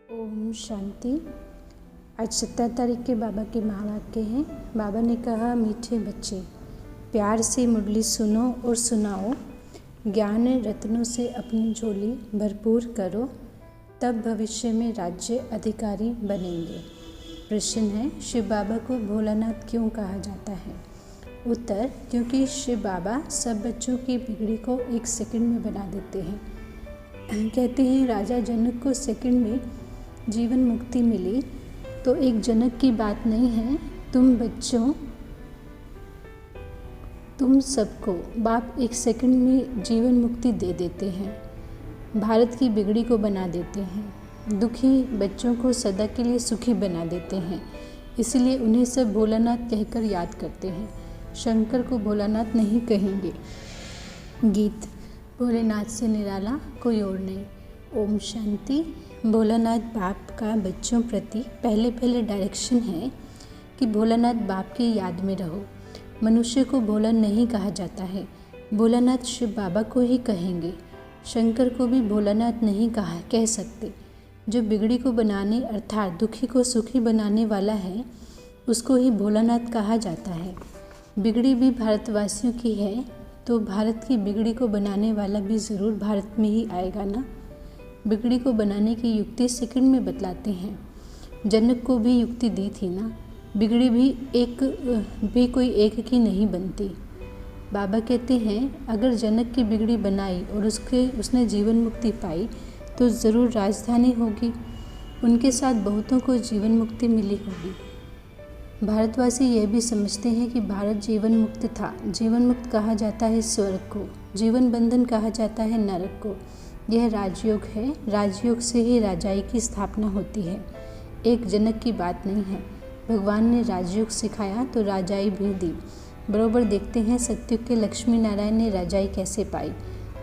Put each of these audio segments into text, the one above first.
ओम शांति। आज 17 तारीख के बाबा के महावाक्य हैं। बाबा ने कहा, मीठे बच्चे, प्यार से मुरली सुनो और सुनाओ, ज्ञान रत्नों से अपनी झोली भरपूर करो, तब भविष्य में राज्य अधिकारी बनेंगे। प्रश्न है, शिव बाबा को भोलानाथ क्यों कहा जाता है? उत्तर, क्योंकि शिव बाबा सब बच्चों की बिगड़ी को 1 सेकंड में बना देते हैं। कहते हैं, राजा जनक को सेकंड में जीवन मुक्ति मिली, तो एक जनक की बात नहीं है। तुम बच्चों, तुम सबको बाप 1 सेकंड में जीवन मुक्ति दे देते हैं, भारत की बिगड़ी को बना देते हैं, दुखी बच्चों को सदा के लिए सुखी बना देते हैं। इसलिए उन्हें सब भोलानाथ कहकर याद करते हैं। शंकर को भोलानाथ नहीं कहेंगे। गीत, भोलेनाथ से निराला कोई और नहीं। ओम शांति। भोलानाथ बाप का बच्चों प्रति पहले डायरेक्शन है कि भोलानाथ बाप की याद में रहो। मनुष्य को भोला नहीं कहा जाता है, भोलानाथ शिव बाबा को ही कहेंगे। शंकर को भी भोलानाथ नहीं कह सकते। जो बिगड़ी को बनाने अर्थात दुखी को सुखी बनाने वाला है, उसको ही भोलानाथ कहा जाता है। बिगड़ी भी भारतवासियों की है, तो भारत की बिगड़ी को बनाने वाला भी ज़रूर भारत में ही आएगा ना। बिगड़ी को बनाने की युक्ति सेकंड में बतलाते हैं। जनक को भी युक्ति दी थी ना। बिगड़ी भी कोई एक की नहीं बनती। बाबा कहते हैं, अगर जनक की बिगड़ी बनाई और उसने जीवन मुक्ति पाई, तो ज़रूर राजधानी होगी। उनके साथ बहुतों को जीवन मुक्ति मिली होगी। भारतवासी यह भी समझते हैं कि भारत जीवन मुक्त था। जीवन मुक्त कहा जाता है स्वर्ग को, जीवन बंधन कहा जाता है नरक को। यह राजयोग है। राजयोग से ही राजाई की स्थापना होती है। एक जनक की बात नहीं है। भगवान ने राजयोग सिखाया तो राजाई भी दी। बरोबर देखते हैं सतयुग के लक्ष्मी नारायण ने राजाई कैसे पाई।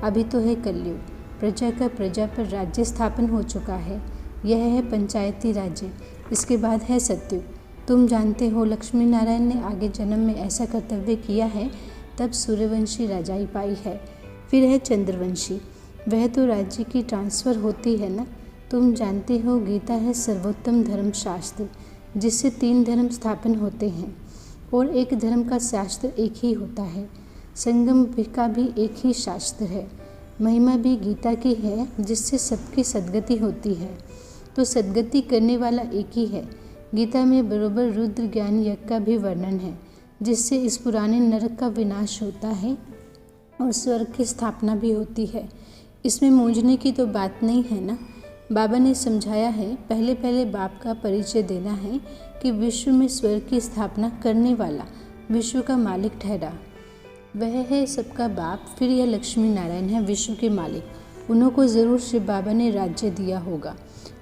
अभी तो है कलयुग, प्रजा का प्रजा पर राज्य स्थापन हो चुका है। यह है पंचायती राज्य। इसके बाद है सतयुग। तुम जानते हो, लक्ष्मी नारायण ने आगे जन्म में ऐसा कर्तव्य किया है, तब सूर्यवंशी राजाई पाई है। फिर है चंद्रवंशी, वह तो राज्य की ट्रांसफ़र होती है ना। तुम जानते हो, गीता है सर्वोत्तम धर्म शास्त्र, जिससे 3 धर्म स्थापन होते हैं और एक धर्म का शास्त्र एक ही होता है। संगम का भी एक ही शास्त्र है। महिमा भी गीता की है, जिससे सबकी सद्गति होती है। तो सद्गति करने वाला एक ही है। गीता में बरोबर रुद्र ज्ञान यज्ञ का भी वर्णन है, जिससे इस पुराने नरक का विनाश होता है और स्वर्ग की स्थापना भी होती है। इसमें मूंझने की तो बात नहीं है ना। बाबा ने समझाया है, पहले बाप का परिचय देना है कि विश्व में स्वर्ग की स्थापना करने वाला विश्व का मालिक ठहरा। वह है सबका बाप। फिर यह लक्ष्मी नारायण है विश्व के मालिक। उन्हों को ज़रूर शिव बाबा ने राज्य दिया होगा।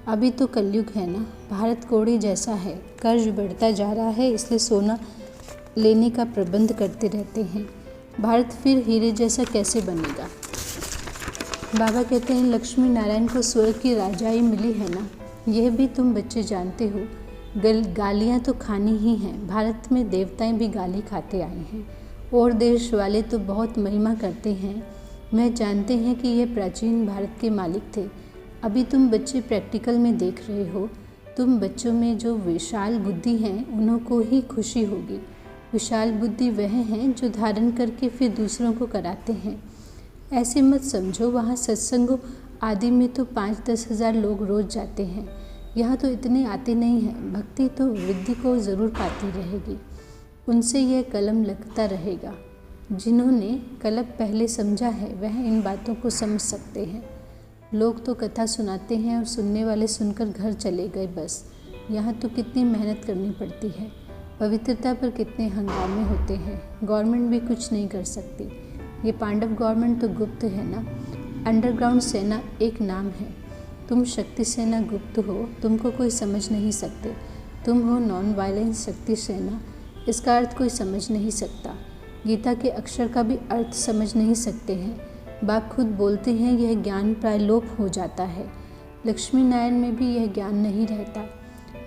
अभी तो कलयुग है ना। भारत कोड़ी जैसा है, कर्ज बढ़ता जा रहा है, इसलिए सोना लेने का प्रबंध करते रहते हैं। भारत फिर हीरे जैसा कैसे बनेगा? बाबा कहते हैं, लक्ष्मी नारायण को स्वर्ग की राजाई मिली है ना। यह भी तुम बच्चे जानते हो। गालियाँ तो खानी ही हैं। भारत में देवताएं भी गाली खाते आए हैं और देश वाले तो बहुत महिमा करते हैं। मैं जानते हैं कि यह प्राचीन भारत के मालिक थे। अभी तुम बच्चे प्रैक्टिकल में देख रहे हो। तुम बच्चों में जो विशाल बुद्धि हैं, उन्हों को ही खुशी होगी। विशाल बुद्धि वह हैं जो धारण करके फिर दूसरों को कराते हैं। ऐसे मत समझो, वहाँ सत्संग आदि में तो 5-10 हज़ार लोग रोज़ जाते हैं। यहाँ तो इतने आते नहीं हैं। भक्ति तो वृद्धि को ज़रूर पाती रहेगी। उनसे यह कलम लगता रहेगा। जिन्होंने कलम पहले समझा है, वह इन बातों को समझ सकते हैं। लोग तो कथा सुनाते हैं और सुनने वाले सुनकर घर चले गए बस। यहाँ तो कितनी मेहनत करनी पड़ती है। पवित्रता पर कितने हंगामे होते हैं। गवर्नमेंट भी कुछ नहीं कर सकती। ये पांडव गवर्नमेंट तो गुप्त है ना। अंडरग्राउंड सेना एक नाम है। तुम शक्ति सेना गुप्त हो, तुमको कोई समझ नहीं सकते। तुम हो नॉन वायलेंस शक्ति सेना। इसका अर्थ कोई समझ नहीं सकता। गीता के अक्षर का भी अर्थ समझ नहीं सकते हैं। बाप खुद बोलते हैं, यह ज्ञान प्राय लोप हो जाता है। लक्ष्मी नारायण में भी यह ज्ञान नहीं रहता।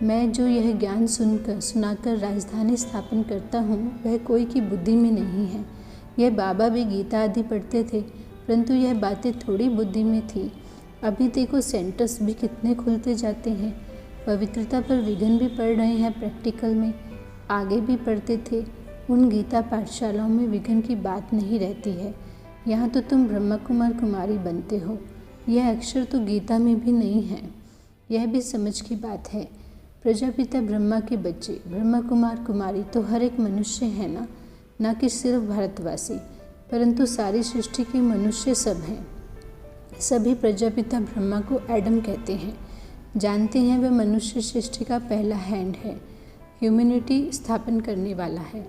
मैं जो यह ज्ञान सुनाकर राजधानी स्थापन करता हूँ, वह कोई की बुद्धि में नहीं है। यह बाबा भी गीता आदि पढ़ते थे, परंतु यह बातें थोड़ी बुद्धि में थी। अभी देखो सेंटर्स भी कितने खुलते जाते हैं। पवित्रता पर विघन भी पड़ रहे हैं प्रैक्टिकल में। आगे भी पढ़ते थे, उन गीता पाठशालाओं में विघन की बात नहीं रहती है। यहाँ तो तुम ब्रह्मा कुमार कुमारी बनते हो। यह अक्षर तो गीता में भी नहीं है। यह भी समझ की बात है। प्रजापिता ब्रह्मा के बच्चे ब्रह्मा कुमार कुमारी तो हर एक मनुष्य है ना कि सिर्फ भारतवासी, परंतु सारी सृष्टि के मनुष्य सब हैं। सभी प्रजापिता ब्रह्मा को एडम कहते हैं। जानते हैं वह मनुष्य सृष्टि का पहला हैंड है, ह्यूमैनिटी स्थापन करने वाला है।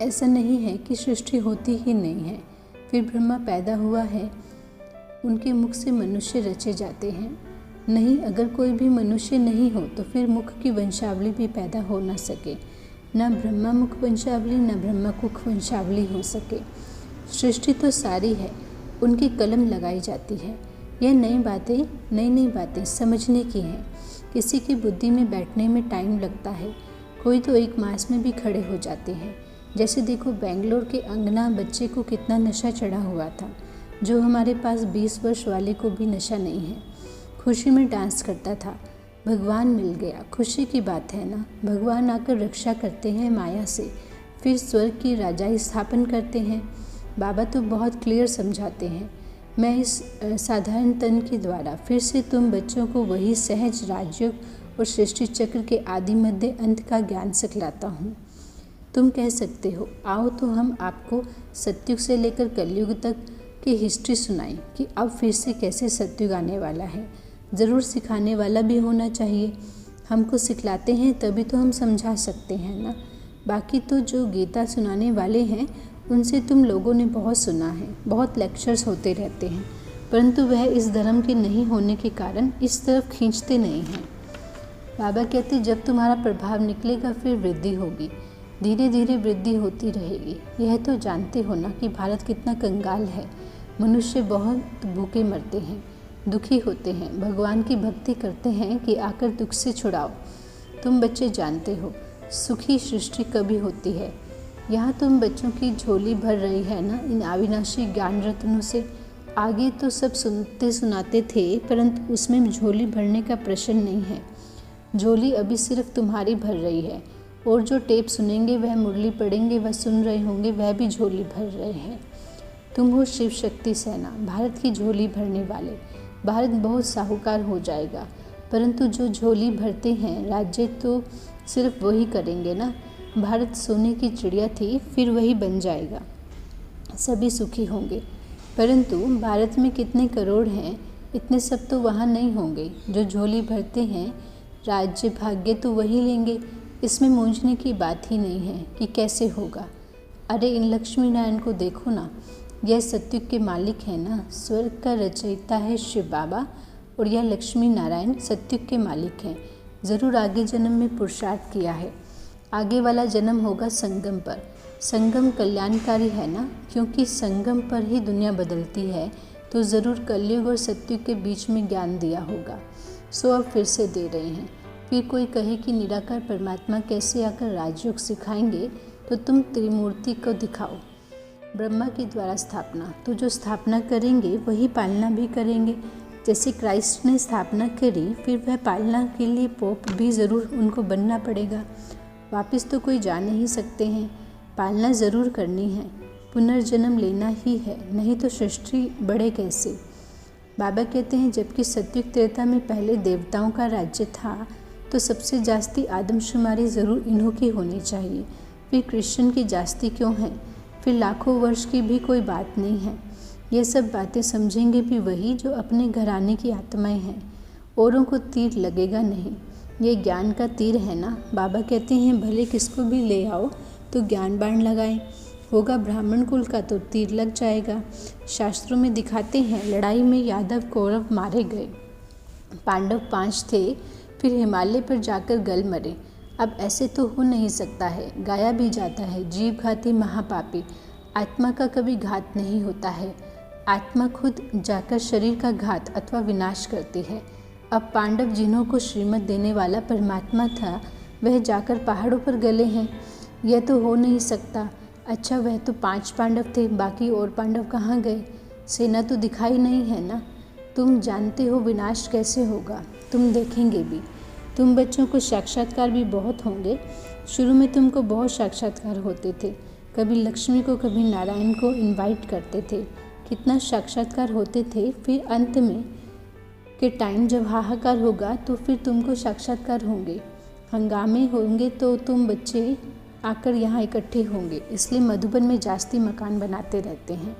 ऐसा नहीं है कि सृष्टि होती ही नहीं है, फिर ब्रह्मा पैदा हुआ है, उनके मुख से मनुष्य रचे जाते हैं। नहीं, अगर कोई भी मनुष्य नहीं हो तो फिर मुख की वंशावली भी पैदा हो ना सके। न ब्रह्मा मुख वंशावली न ब्रह्मा कुख वंशावली हो सके। सृष्टि तो सारी है, उनकी कलम लगाई जाती है। यह नई बातें समझने की हैं। किसी की बुद्धि में बैठने में टाइम लगता है, कोई तो 1 मास में भी खड़े हो जाते हैं। जैसे देखो बेंगलोर के अंगना बच्चे को कितना नशा चढ़ा हुआ था, जो हमारे पास 20 वर्ष वाले को भी नशा नहीं है। खुशी में डांस करता था, भगवान मिल गया, खुशी की बात है ना। भगवान आकर रक्षा करते हैं माया से, फिर स्वर्ग की राजाई स्थापन करते हैं। बाबा तो बहुत क्लियर समझाते हैं। मैं इस साधारण तन के द्वारा फिर से तुम बच्चों को वही सहज राजयोग और सृष्टि चक्र के आदि मध्य अंत का ज्ञान सिखलाता हूँ। तुम कह सकते हो, आओ तो हम आपको सतयुग से लेकर कलयुग तक की हिस्ट्री सुनाएं कि अब फिर से कैसे सतयुग आने वाला है। ज़रूर सिखाने वाला भी होना चाहिए। हमको सिखलाते हैं तभी तो हम समझा सकते हैं ना। बाकी तो जो गीता सुनाने वाले हैं उनसे तुम लोगों ने बहुत सुना है, बहुत लेक्चर्स होते रहते हैं, परंतु वह इस धर्म के नहीं होने के कारण इस तरफ खींचते नहीं हैं। बाबा कहते जब तुम्हारा प्रभाव निकलेगा फिर वृद्धि होगी, धीरे धीरे वृद्धि होती रहेगी। यह तो जानते हो ना कि भारत कितना कंगाल है। मनुष्य बहुत भूखे मरते हैं, दुखी होते हैं, भगवान की भक्ति करते हैं कि आकर दुख से छुड़ाओ। तुम बच्चे जानते हो सुखी सृष्टि कभी होती है। यहाँ तुम बच्चों की झोली भर रही है ना इन अविनाशी ज्ञान रत्नों से। आगे तो सब सुनते सुनाते थे, परंतु उसमें झोली भरने का प्रश्न नहीं है। झोली अभी सिर्फ तुम्हारी भर रही है, और जो टेप सुनेंगे वह मुरली पढ़ेंगे वह सुन रहे होंगे, वह भी झोली भर रहे हैं। तुम हो शिव शक्ति सेना, भारत की झोली भरने वाले। भारत बहुत साहूकार हो जाएगा, परंतु जो झोली भरते हैं राज्य तो सिर्फ वही करेंगे ना। भारत सोने की चिड़िया थी, फिर वही बन जाएगा, सभी सुखी होंगे। परंतु भारत में कितने करोड़ हैं, इतने सब तो वहाँ नहीं होंगे। जो झोली भरते हैं राज्य भाग्य तो वही लेंगे। इसमें मूंझने की बात ही नहीं है कि कैसे होगा। अरे इन लक्ष्मी नारायण को देखो ना, यह सतयुग के मालिक है ना। स्वर्ग का रचयिता है शिव बाबा, और यह लक्ष्मी नारायण सतयुग के मालिक हैं। ज़रूर आगे जन्म में पुरुषार्थ किया है, आगे वाला जन्म होगा संगम पर। संगम कल्याणकारी है ना, क्योंकि संगम पर ही दुनिया बदलती है, तो ज़रूर कलयुग और सतयुग के बीच में ज्ञान दिया होगा। सो अब फिर से दे रहे हैं। फिर कोई कहे कि निराकार परमात्मा कैसे आकर राजयोग सिखाएंगे, तो तुम त्रिमूर्ति को दिखाओ। ब्रह्मा के द्वारा स्थापना, तो जो स्थापना करेंगे वही पालना भी करेंगे। जैसे क्राइस्ट ने स्थापना करी, फिर वह पालना के लिए पोप भी ज़रूर उनको बनना पड़ेगा। वापस तो कोई जा नहीं सकते हैं, पालना ज़रूर करनी है, पुनर्जन्म लेना ही है, नहीं तो सृष्टि बढ़े कैसे। बाबा कहते हैं जबकि सतयुग त्रेता में पहले देवताओं का राज्य था, तो सबसे जास्ती आदमशुमारी ज़रूर इन्हों की होनी चाहिए। फिर कृष्ण की जास्ती क्यों है, फिर लाखों वर्ष की भी कोई बात नहीं है। ये सब बातें समझेंगे भी वही जो अपने घराने की आत्माएं हैं, औरों को तीर लगेगा नहीं। ये ज्ञान का तीर है ना। बाबा कहते हैं भले किसको भी ले आओ तो ज्ञान बाण लगाएं, होगा ब्राह्मण कुल का तो तीर लग जाएगा। शास्त्रों में दिखाते हैं लड़ाई में यादव कौरव मारे गए, पांडव 5 थे, फिर हिमालय पर जाकर गल मरे। अब ऐसे तो हो नहीं सकता है, गाया भी जाता है जीव घाती महापापी। आत्मा का कभी घात नहीं होता है, आत्मा खुद जाकर शरीर का घात अथवा विनाश करती है। अब पांडव जिन्हों को श्रीमत देने वाला परमात्मा था, वह जाकर पहाड़ों पर गले हैं, यह तो हो नहीं सकता। अच्छा वह तो 5 पांडव थे, बाकी और पांडव कहाँ गए, सेना तो दिखाई नहीं है ना। तुम जानते हो विनाश कैसे होगा, तुम देखेंगे भी। तुम बच्चों को साक्षात्कार भी बहुत होंगे। शुरू में तुमको बहुत साक्षात्कार होते थे, कभी लक्ष्मी को कभी नारायण को इनवाइट करते थे, कितना साक्षात्कार होते थे। फिर अंत में के टाइम जब हाहाकार होगा तो फिर तुमको साक्षात्कार होंगे, हंगामे होंगे तो तुम बच्चे आकर यहाँ इकट्ठे होंगे, इसलिए मधुबन में जास्ती मकान बनाते रहते हैं।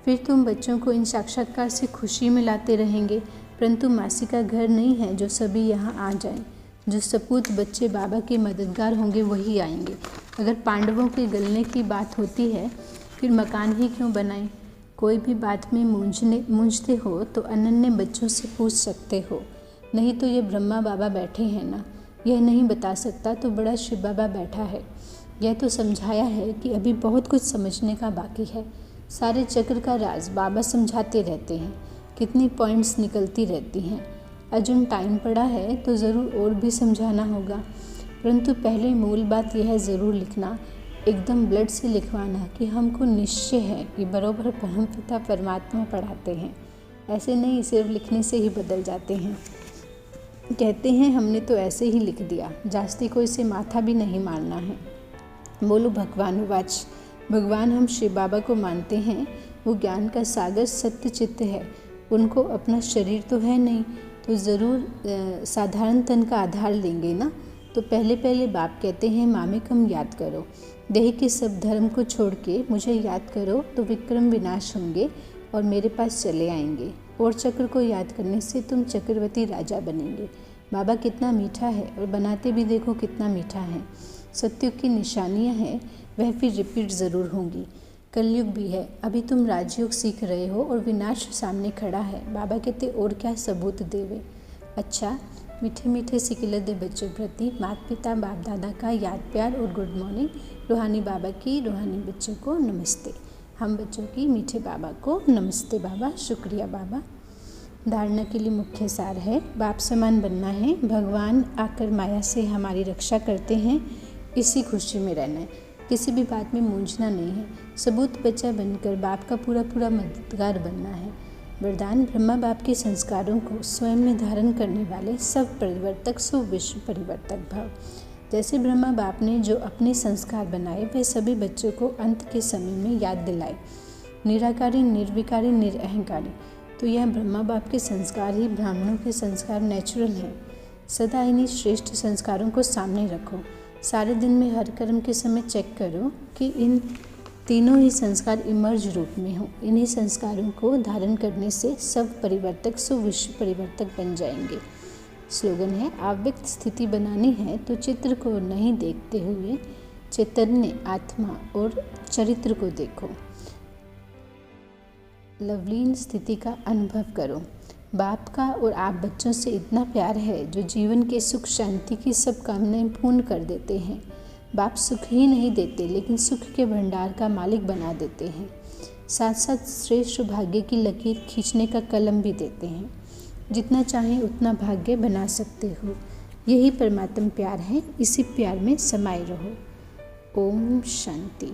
फिर तुम बच्चों को इन साक्षात्कार से खुशी में लाते रहेंगे, परंतु मासी का घर नहीं है जो सभी यहाँ आ जाएं। जो सपूत बच्चे बाबा के मददगार होंगे वही आएंगे। अगर पांडवों के गलने की बात होती है फिर मकान ही क्यों बनाएं? कोई भी बात में मूंझते हो तो अनन्य बच्चों से पूछ सकते हो, नहीं तो ये ब्रह्मा बाबा बैठे हैं ना, यह नहीं बता सकता तो बड़ा शिव बाबा बैठा है। यह तो समझाया है कि अभी बहुत कुछ समझने का बाकी है। सारे चक्र का राज बाबा समझाते रहते हैं, कितनी पॉइंट्स निकलती रहती हैं। अजून टाइम पड़ा है तो ज़रूर और भी समझाना होगा, परंतु पहले मूल बात यह ज़रूर लिखना, एकदम ब्लड से लिखवाना कि हमको निश्चय है कि बराबर परमपिता परमात्मा पढ़ाते हैं। ऐसे नहीं सिर्फ लिखने से ही बदल जाते हैं। कहते हैं हमने तो ऐसे ही लिख दिया, जास्ती कोई से माथा भी नहीं मारना है। बोलो भगवानुवाच। भगवान हम शिव बाबा को मानते हैं, वो ज्ञान का सागर सत्य चित्त है। उनको अपना शरीर तो है नहीं, तो ज़रूर साधारण तन का आधार लेंगे ना। तो पहले पहले बाप कहते हैं मामेकम याद करो, देह के सब धर्म को छोड़ के मुझे याद करो तो विक्रम विनाश होंगे और मेरे पास चले आएंगे। और चक्र को याद करने से तुम चक्रवर्ती राजा बनेंगे। बाबा कितना मीठा है और बनाते भी देखो कितना मीठा है। सत्युग की निशानियाँ हैं, वह फिर रिपीट ज़रूर होंगी। कलयुग भी है, अभी तुम राजयोग सीख रहे हो और विनाश सामने खड़ा है। बाबा कहते और क्या सबूत देवे। अच्छा, मीठे मीठे सिकिलत दे बच्चों प्रति माता पिता बाप दादा का याद प्यार और गुड मॉर्निंग। रूहानी बाबा की रूहानी बच्चों को नमस्ते। हम बच्चों की मीठे बाबा को नमस्ते बाबा, शुक्रिया बाबा। धारणा के लिए मुख्य सार है, बाप समान बनना है, भगवान आकर माया से हमारी रक्षा करते हैं, इसी खुशी में रहना है, किसी भी बात में मूंझना नहीं है, सबूत बच्चा बनकर बाप का पूरा पूरा मददगार बनना है। वरदान, ब्रह्मा बाप के संस्कारों को स्वयं में धारण करने वाले सब परिवर्तक सो विश्व परिवर्तक भव। जैसे ब्रह्मा बाप ने जो अपने संस्कार बनाए वे सभी बच्चों को अंत के समय में याद दिलाए, निराकारी निर्विकारी निरअहंकारी। तो यह ब्रह्मा बाप के संस्कार ही ब्राह्मणों के संस्कार नेचुरल हैं। सदा इन्हीं श्रेष्ठ संस्कारों को सामने रखो। सारे दिन में हर कर्म के समय चेक करो कि इन तीनों ही संस्कार इमर्ज रूप में हो। इन्हीं संस्कारों को धारण करने से सब परिवर्तक सो विश्व परिवर्तक बन जाएंगे। स्लोगन है, अव्यक्त स्थिति बनानी है तो चित्र को नहीं देखते हुए चैतन्य आत्मा और चरित्र को देखो। लवलीन स्थिति का अनुभव करो। बाप का और आप बच्चों से इतना प्यार है जो जीवन के सुख शांति की सब कामनाएं पूर्ण कर देते हैं। बाप सुख ही नहीं देते लेकिन सुख के भंडार का मालिक बना देते हैं, साथ साथ श्रेष्ठ भाग्य की लकीर खींचने का कलम भी देते हैं। जितना चाहें उतना भाग्य बना सकते हो। यही परमात्म प्यार है, इसी प्यार में समाये रहो। ओम शांति।